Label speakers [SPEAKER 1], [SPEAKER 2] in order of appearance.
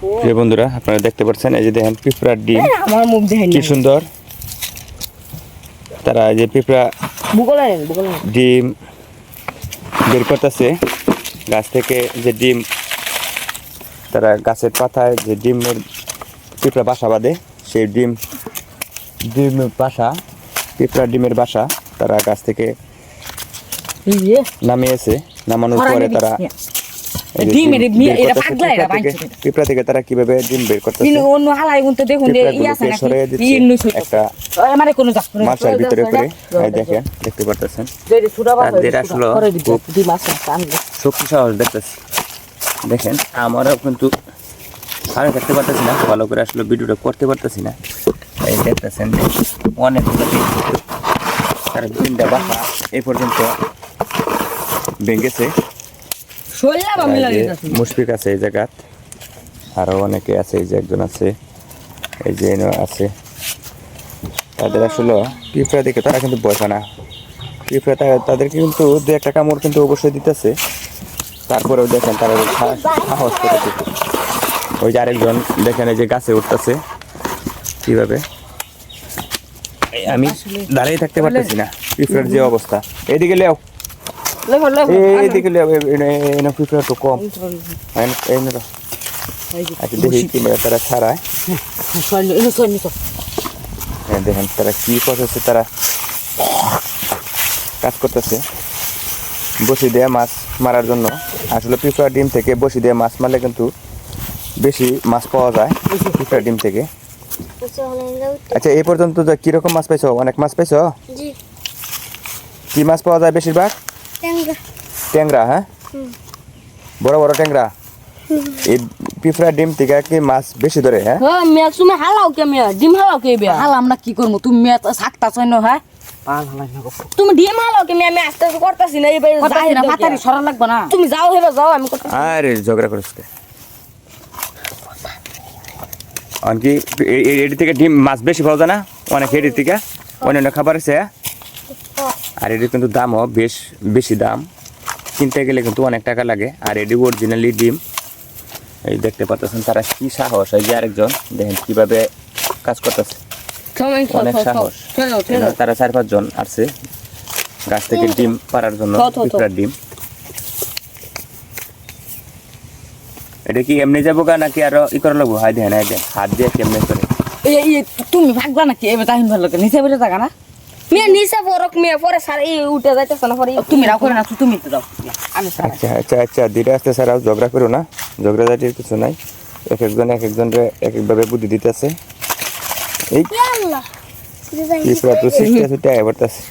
[SPEAKER 1] প্রিয় বন্ধুরা, আপনারা দেখতে পাচ্ছেন এই যে দেখেন পিঁপড়ার ডিম কি সুন্দর। তারা এই যে পিঁপড়া ডিম বের করতেছে গাছ থেকে। যে ডিম তারা গাছের পাতায় যে ডিমের পিঁপড়া বাসা বাঁধে, সেই ডিমের বাসা, পিঁপড়ার ডিমের বাসা তারা গাছ থেকে নামিয়েছে। নামানোর পরে তারা পিঁপড়া থেকে তারা কিভাবে ডিম বের করতেছে একটা মাছার ভিতরে করে দেখেন, দেখতে পারতেছেন। শক্তি সাহস দেখতেছি। দেখেন আমারও কিন্তু আমি দেখতে পারতেছি না ভালো করে, আসলে ভিডিওটা করতে পারতেছি না। এই দেখতেছেন অনেকগুলো তারা ডিমটা বাসা এই পর্যন্ত ভেঙেছে। মুশফিক আছে এই জায়গাত, আরো অনেকে আছে। এই যে একজন আছে, এই যে আছে। তাদের আসলে পিঁপড়া দেখে তারা কিন্তু ভয় পায় না। পিঁপড়া তাদেরকে কিন্তু দু একটা কামড় কিন্তু অবশ্যই দিতেছে। তারপরেও দেখেন তারা সাহস করতেছে। ওই যে আরেকজন দেখেন এই যে গাছে উঠতেছে কিভাবে। আমি দাঁড়িয়ে থাকতে পারতেছি না, পিঁপড়ার যে অবস্থা। এইদিকে লেও, এইদিকে লেও, পিঁপড়া একটু কম। আচ্ছা দেখি কিভাবে তারা ছাড়ায়। দেখেন তারা কি করতেছে, তারা কাজ করতেছে বসি দিয়ে মাছ মারার জন্য। আসলে পিঁপড়ার ডিম থেকে বসি দিয়ে মাছ মারলে কিন্তু বেশি মাছ পাওয়া যায় পিঁপড়ার ডিম থেকে। আচ্ছা এই পর্যন্ত কিরকম মাছ পাইছো? অনেক মাছ পাইছো? কি মাছ পাওয়া যায় বেশিরভাগ? ট্যাংরা। হ্যাঁ, বড় বড় ট্যাংরা। এই পিঁপড়ার ডিম থেকে কি মাছ বেশি ধরে? হ্যাঁ,
[SPEAKER 2] তুমি হালাও কে মিয়া, ডিম হালাও কে বিয়া? হালাম না কি করবো, তুমি মিয়া সাকতা চাইনো। হ্যাঁ, তুমি ডিম হালাও কে মিয়া? আমি আস্তে আস্তে করতেছি না, এই মাথারি সরা লাগবে না। তুমি যাও, হেবা যাও, আমি
[SPEAKER 1] আরে ঝগড়া করিস কি? এটি থেকে ডিম মাছ বেশি পাওয়া যায় না অনেক, এটি থেকে অন্যান্য খাবার আছে। আর এটির কিন্তু দামও বেশি দাম, কিনতে গেলে কিন্তু অনেক টাকা লাগে। আর এটি অরিজিনালি ডিম। এই দেখতে পাচ্ছেন তারা কি সাহস। এই যে আরেকজন দেখেন কিভাবে কাজ করতেছে, অনেক সাহস। তারা 4-5 জন আসছে গাছ থেকে ডিম পাড়ার জন্য, পিঁপড়ার ডিম। এটা কি এমনি যাবো গা নাকি আরো ই করা লাগবো? হাই দেন হাত দিয়ে কেমনে করে।
[SPEAKER 2] তুমি ভাগবা নাকি? এবার তাহিন ভালো লাগে নিচে বেড়ে থাকা না মিয়া, নিচে পরক মিয়া, পরে স্যার এই উঠে যাইতেছে না। পরে তুমি রাখো না, তুমি তো দাও।
[SPEAKER 1] আচ্ছা আচ্ছা আচ্ছা, ধীরে আসতে স্যার, ঝগড়া করো না। ঝগড়া জাতির কিছু নাই। এক একজনের এক একভাবে বুদ্ধি দিতেছে। এই পিঁপড়া তো সিস্টা ছুটে আয় পড়তেছে।